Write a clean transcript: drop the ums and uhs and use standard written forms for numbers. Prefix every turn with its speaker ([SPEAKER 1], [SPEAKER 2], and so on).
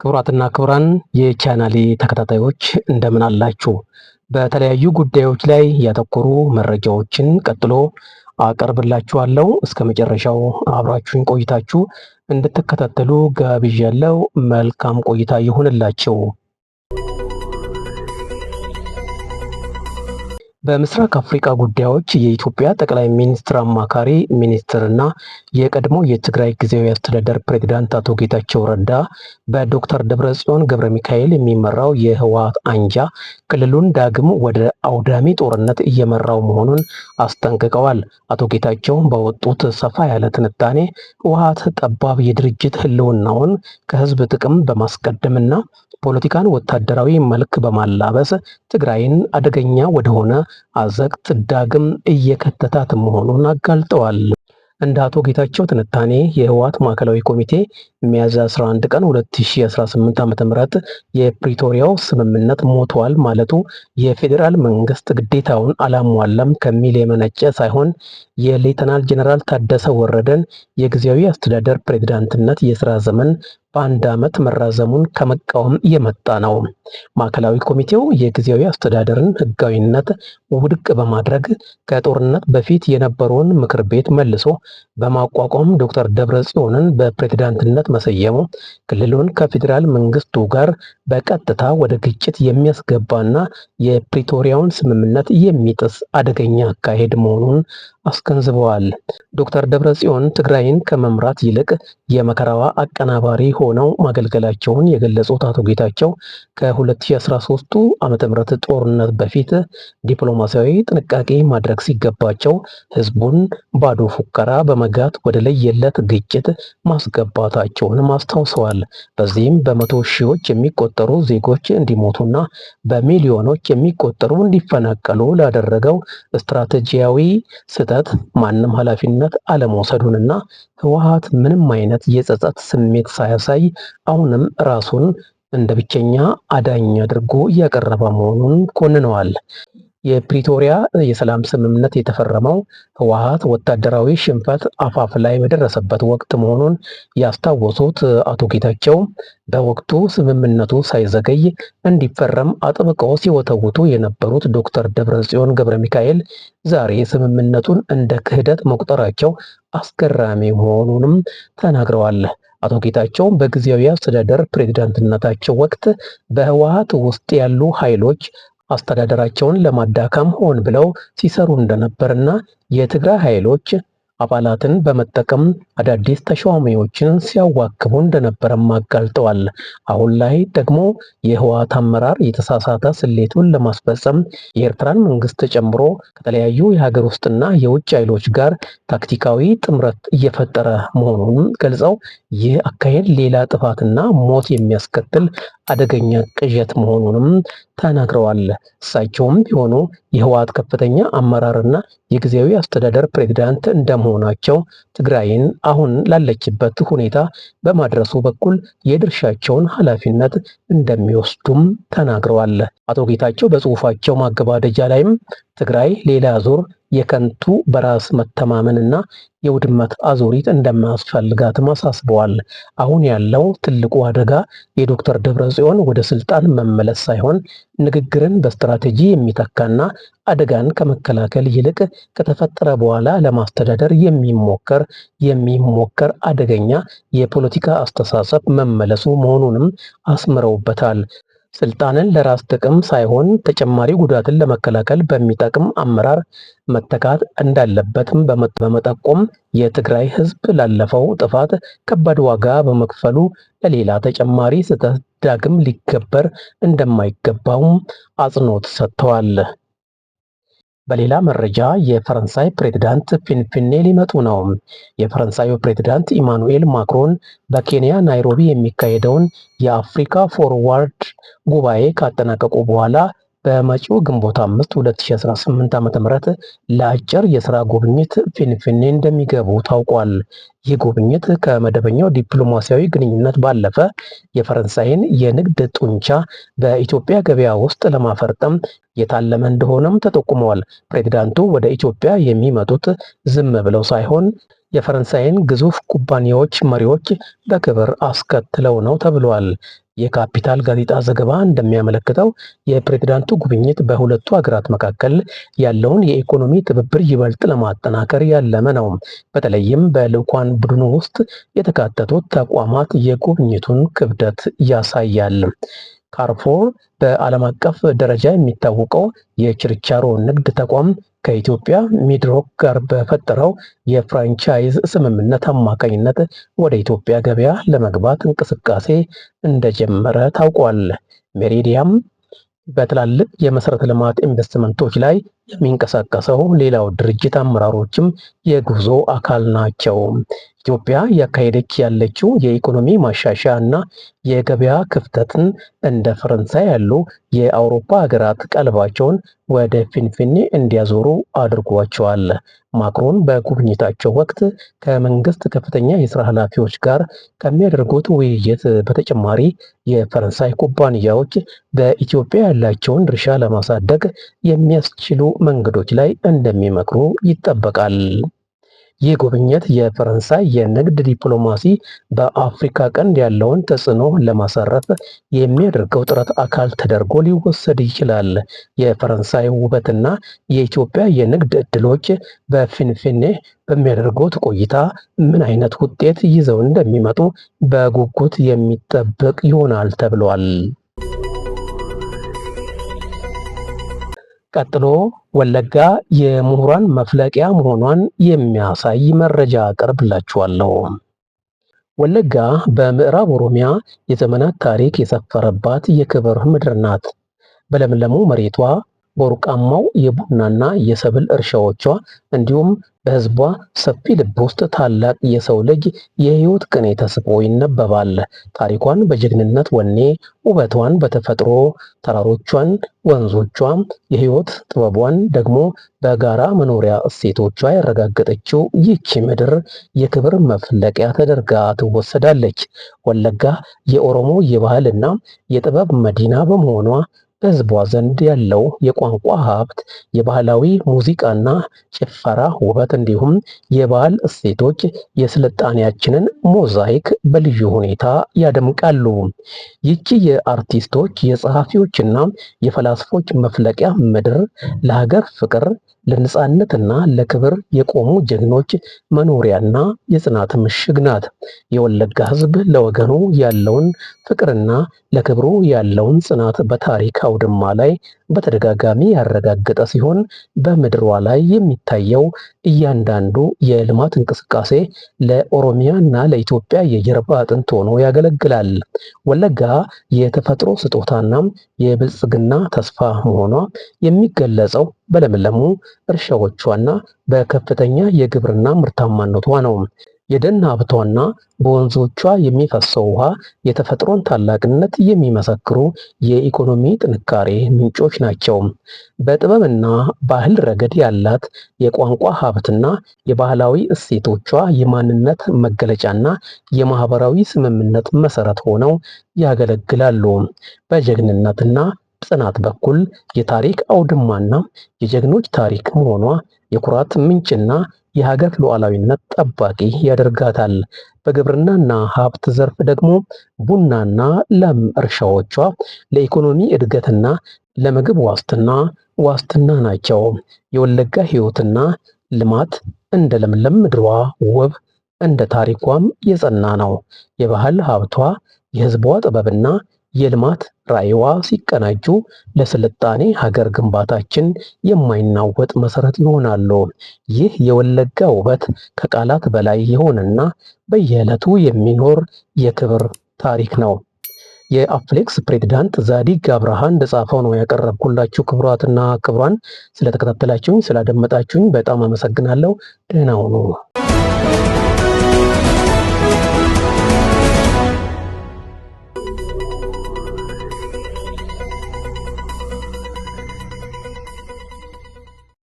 [SPEAKER 1] ክቡራትና ክቡራን የቻናሌ ተከታታዮች እንደምን አላችሁ? በተለያዩ ጉዳዮች ላይ ያተኮሩ መረጃዎችን ቀጥሎ አቀርብላችኋለሁ። እስከ መጨረሻው አብራችሁን ቆይታችሁ እንድትከታተሉ ጋብዣለሁ። መልካም ቆይታ ይሁንላችሁ። በምስራቅ አፍሪካ ጉዳዮች የኢትዮጵያ ጠቅላይ ሚኒስትር አማካሪ ሚኒስትርና የቀድሞ የትግራይ ጊዜያዊ አስተዳደር ፕሬዝዳንት አቶ ጌታቸው ረዳ በዶክተር ደብረጽዮን ገብረ ሚካኤል የሚመራው የህወሓት አንጃ ክልሉን ዳግም ወደ አውዳሚ ጦርነት እየመራው መሆኑን አስጠንቅቀዋል። አቶ ጌታቸው ባወጡት ሰፋ ያለ ትንታኔ ህወሓት ጠባብ የድርጅት ህልውናውን ከህዝብ ጥቅም በማስቀደምና ፖለቲካን ወታደራዊ መልክ በማላበስ ትግራይን አደገኛ ወደሆነ አዘቅት ዳግም እየከተታት መሆኑን አጋልጠዋል። እንደ አቶ ጌታቸው ትንታኔ የህወሓት ማዕከላዊ ኮሚቴ ሚያዝያ 11 ቀን 2018 ዓ.ም የፕሪቶሪያው ስምምነት ሞቷል ማለቱ የፌዴራል መንግስት ግዴታውን አላሟላም ከሚል የመነጨ ሳይሆን የሌተናል ጀነራል ታደሰ ወረደን የጊዜያዊ አስተዳደር ፕሬዝዳንትነት የስራ ዘመን በአንድ ዓመት መራዘሙን ከመቃወም የመጣ ነው። ማዕከላዊ ኮሚቴው የጊዜያዊ አስተዳደርን ህጋዊነት ውድቅ በማድረግ ከጦርነት በፊት የነበረውን ምክር ቤት መልሶ በማቋቋም ዶክተር ደብረጽዮንን በፕሬዝዳንትነት መሰየሙ ክልሉን ከፌዴራል መንግስቱ ጋር በቀጥታ ወደ ግጭት የሚያስገባና የፕሪቶሪያውን ስምምነት የሚጥስ አደገኛ አካሄድ መሆኑን አስገንዝበዋል። ዶክተር ደብረጽዮን ትግራይን ከመምራት ይልቅ የመከራዋ አቀናባሪ ሆነው ማገልገላቸውን የገለጹት አቶ ጌታቸው ከ2013 ዓ.ም ጦርነት በፊት ዲፕሎማሲያዊ ጥንቃቄ ማድረግ ሲገባቸው ህዝቡን ባዶ ፉከራ በመጋት ወደ ለየለት ግጭት ማስገባታቸውንም አስታውሰዋል። በዚህም በመቶ ሺዎች የሚቆጠሩ ዜጎች እንዲሞቱና በሚሊዮኖች የሚቆጠሩ እንዲፈናቀሉ ላደረገው ስትራቴጂያዊ ስህተት ማንም ኃላፊነት አለመውሰዱንና ህወሓት ምንም አይነት የጸጸት ስሜት ሳያሳይ አሁንም ራሱን እንደ ብቸኛ አዳኝ አድርጎ እያቀረበ መሆኑን ኮንነዋል። የፕሪቶሪያ የሰላም ስምምነት የተፈረመው ህወሓት ወታደራዊ ሽንፈት አፋፍ ላይ በደረሰበት ወቅት መሆኑን ያስታወሱት አቶ ጌታቸው በወቅቱ ስምምነቱ ሳይዘገይ እንዲፈረም አጥብቀው ሲወተውቱ የነበሩት ዶክተር ደብረጽዮን ገብረ ሚካኤል ዛሬ ስምምነቱን እንደ ክህደት መቁጠራቸው አስገራሚ መሆኑንም ተናግረዋል። አቶ ጌታቸው በጊዜያዊ አስተዳደር ፕሬዝዳንትነታቸው ወቅት በህወሓት ውስጥ ያሉ ኃይሎች አስተዳደራቸውን ለማዳከም ሆን ብለው ሲሰሩ እንደነበርና የትግራይ ኃይሎች አባላትን በመጠቀም አዳዲስ ተሿሚዎችን ሲያዋክቡ እንደነበረም አጋልጠዋል። አሁን ላይ ደግሞ የህወሓት አመራር የተሳሳተ ስሌቱን ለማስፈጸም የኤርትራን መንግስት ጨምሮ ከተለያዩ የሀገር ውስጥና የውጭ ኃይሎች ጋር ታክቲካዊ ጥምረት እየፈጠረ መሆኑን ገልጸው ይህ አካሄድ ሌላ ጥፋትና ሞት የሚያስከትል አደገኛ ቅዠት መሆኑንም ተናግረዋል። እሳቸውም ቢሆኑ የህወሓት ከፍተኛ አመራርና የጊዜያዊ አስተዳደር ፕሬዝዳንት እንደመሆናቸው ትግራይን አሁን ላለችበት ሁኔታ በማድረሱ በኩል የድርሻቸውን ኃላፊነት እንደሚወስዱም ተናግረዋል። አቶ ጌታቸው በጽሁፋቸው ማገባደጃ ላይም ትግራይ ሌላ ዙር የከንቱ በራስ መተማመንና የውድመት አዙሪት እንደማያስፈልጋትም አሳስበዋል። አሁን ያለው ትልቁ አደጋ የዶክተር ደብረጽዮን ወደ ስልጣን መመለስ ሳይሆን ንግግርን በስትራቴጂ የሚተካና አደጋን ከመከላከል ይልቅ ከተፈጠረ በኋላ ለማስተዳደር የሚሞከር አደገኛ የፖለቲካ አስተሳሰብ መመለሱ መሆኑንም አስምረውበታል። ስልጣንን ለራስ ጥቅም ሳይሆን ተጨማሪ ጉዳትን ለመከላከል በሚጠቅም አመራር መተካት እንዳለበትም በመጠቆም የትግራይ ህዝብ ላለፈው ጥፋት ከባድ ዋጋ በመክፈሉ ለሌላ ተጨማሪ ስህተት ዳግም ሊገበር እንደማይገባውም አጽንኦት ሰጥተዋል። በሌላ መረጃ የፈረንሳይ ፕሬዝዳንት ፊንፊኔ ሊመጡ ነው። የፈረንሳዩ ፕሬዝዳንት ኢማኑኤል ማክሮን በኬንያ ናይሮቢ የሚካሄደውን የአፍሪካ ፎርዋርድ ጉባኤ ካጠናቀቁ በኋላ በመጪው ግንቦት 5 2018 ዓ.ም ለአጭር የስራ ጉብኝት ፊንፊኔ እንደሚገቡ ታውቋል። ይህ ጉብኝት ከመደበኛው ዲፕሎማሲያዊ ግንኙነት ባለፈ የፈረንሳይን የንግድ ጡንቻ በኢትዮጵያ ገበያ ውስጥ ለማፈርጠም የታለመ እንደሆነም ተጠቁመዋል። ፕሬዝዳንቱ ወደ ኢትዮጵያ የሚመጡት ዝም ብለው ሳይሆን የፈረንሳይን ግዙፍ ኩባንያዎች መሪዎች በክብር አስከትለው ነው ተብሏል። የካፒታል ጋዜጣ ዘገባ እንደሚያመለክተው የፕሬዝዳንቱ ጉብኝት በሁለቱ ሀገራት መካከል ያለውን የኢኮኖሚ ትብብር ይበልጥ ለማጠናከር ያለመ ነው። በተለይም በልዑካን ቡድኑ ውስጥ የተካተቱት ተቋማት የጉብኝቱን ክብደት ያሳያል። ካርፉር በዓለም አቀፍ ደረጃ የሚታወቀው የችርቻሮ ንግድ ተቋም ከኢትዮጵያ ሚድሮክ ጋር በፈጠረው የፍራንቻይዝ ስምምነት አማካኝነት ወደ ኢትዮጵያ ገበያ ለመግባት እንቅስቃሴ እንደጀመረ ታውቋል። ሜሪዲያም በትላልቅ የመሰረተ ልማት ኢንቨስትመንቶች ላይ የሚንቀሳቀሰው ሌላው ድርጅት አመራሮችም የጉዞ አካል ናቸው። ኢትዮጵያ እያካሄደች ያለችው የኢኮኖሚ ማሻሻያ እና የገበያ ክፍተትን እንደ ፈረንሳይ ያሉ የአውሮፓ ሀገራት ቀልባቸውን ወደ ፊንፊኔ እንዲያዞሩ አድርጓቸዋል። ማክሮን በጉብኝታቸው ወቅት ከመንግስት ከፍተኛ የስራ ኃላፊዎች ጋር ከሚያደርጉት ውይይት በተጨማሪ የፈረንሳይ ኩባንያዎች በኢትዮጵያ ያላቸውን ድርሻ ለማሳደግ የሚያስችሉ መንገዶች ላይ እንደሚመክሩ ይጠበቃል። ይህ ጉብኝት የፈረንሳይ የንግድ ዲፕሎማሲ በአፍሪካ ቀንድ ያለውን ተጽዕኖ ለማሳረፍ የሚያደርገው ጥረት አካል ተደርጎ ሊወሰድ ይችላል። የፈረንሳይ ውበትና የኢትዮጵያ የንግድ ዕድሎች በፊንፊኔ በሚያደርጉት ቆይታ ምን አይነት ውጤት ይዘው እንደሚመጡ በጉጉት የሚጠበቅ ይሆናል ተብሏል። ቀጥሎ ወለጋ የምሁራን መፍለቂያ መሆኗን የሚያሳይ መረጃ አቀርብላችኋለሁ። ወለጋ በምዕራብ ኦሮሚያ የዘመናት ታሪክ የሰፈረባት የክብር ምድር ናት። በለምለሙ መሬቷ፣ በወርቃማው የቡናና የሰብል እርሻዎቿ እንዲሁም በሕዝቧ ሰፊ ልብ ውስጥ ታላቅ የሰው ልጅ የህይወት ቅኔ ተስቦ ይነበባል። ታሪኳን በጀግንነት ወኔ፣ ውበቷን በተፈጥሮ ተራሮቿን፣ ወንዞቿ፣ የህይወት ጥበቧን ደግሞ በጋራ መኖሪያ እሴቶቿ ያረጋገጠችው ይህች ምድር የክብር መፍለቂያ ተደርጋ ትወሰዳለች። ወለጋ የኦሮሞ የባህልና የጥበብ መዲና በመሆኗ በህዝቧ ዘንድ ያለው የቋንቋ ሀብት፣ የባህላዊ ሙዚቃና ጭፈራ ውበት እንዲሁም የባህል እሴቶች የስልጣኔያችንን ሞዛይክ በልዩ ሁኔታ ያደምቃሉ። ይቺ የአርቲስቶች የጸሐፊዎችና የፈላስፎች መፍለቂያ ምድር ለሀገር ፍቅር ለነጻነትና ለክብር የቆሙ ጀግኖች መኖሪያና የጽናት ምሽግ ናት። የወለጋ ህዝብ ለወገኑ ያለውን ፍቅርና ለክብሩ ያለውን ጽናት በታሪክ አውድማ ላይ በተደጋጋሚ ያረጋገጠ ሲሆን በምድሯ ላይ የሚታየው እያንዳንዱ የልማት እንቅስቃሴ ለኦሮሚያ እና ለኢትዮጵያ የጀርባ አጥንት ሆኖ ያገለግላል። ወለጋ የተፈጥሮ ስጦታና የብልጽግና ተስፋ መሆኗ የሚገለጸው በለምለሙ እርሻዎቿና በከፍተኛ የግብርና ምርታማነቷ ነው። የደን ሀብቷና በወንዞቿ የሚፈሰው ውሃ የተፈጥሮን ታላቅነት የሚመሰክሩ የኢኮኖሚ ጥንካሬ ምንጮች ናቸው። በጥበብና ባህል ረገድ ያላት የቋንቋ ሀብትና የባህላዊ እሴቶቿ የማንነት መገለጫና የማህበራዊ ስምምነት መሰረት ሆነው ያገለግላሉ። በጀግንነትና ጽናት በኩል የታሪክ አውድማና የጀግኖች ታሪክ መሆኗ የኩራት ምንጭና የሀገር ሉዓላዊነት ጠባቂ ያደርጋታል። በግብርናና ሀብት ዘርፍ ደግሞ ቡናና ለም እርሻዎቿ ለኢኮኖሚ እድገትና ለምግብ ዋስትና ናቸው። የወለጋ ሕይወትና ልማት እንደ ለምለም ምድሯ ውብ፣ እንደ ታሪኳም የጸና ነው። የባህል ሀብቷ፣ የህዝቧ ጥበብና የልማት ራዕይዋ ሲቀናጁ ለስልጣኔ ሀገር ግንባታችን የማይናወጥ መሰረት ይሆናሉ። ይህ የወለጋ ውበት ከቃላት በላይ የሆነና በየዕለቱ የሚኖር የክብር ታሪክ ነው። የአፍሌክስ ፕሬዝዳንት ዛዲግ አብርሃ እንደጻፈው ነው ያቀረብኩላችሁ። ክቡራትና ክቡራን፣ ስለተከታተላችሁኝ ስላደመጣችሁኝ በጣም አመሰግናለሁ። ደህና ሁኑ።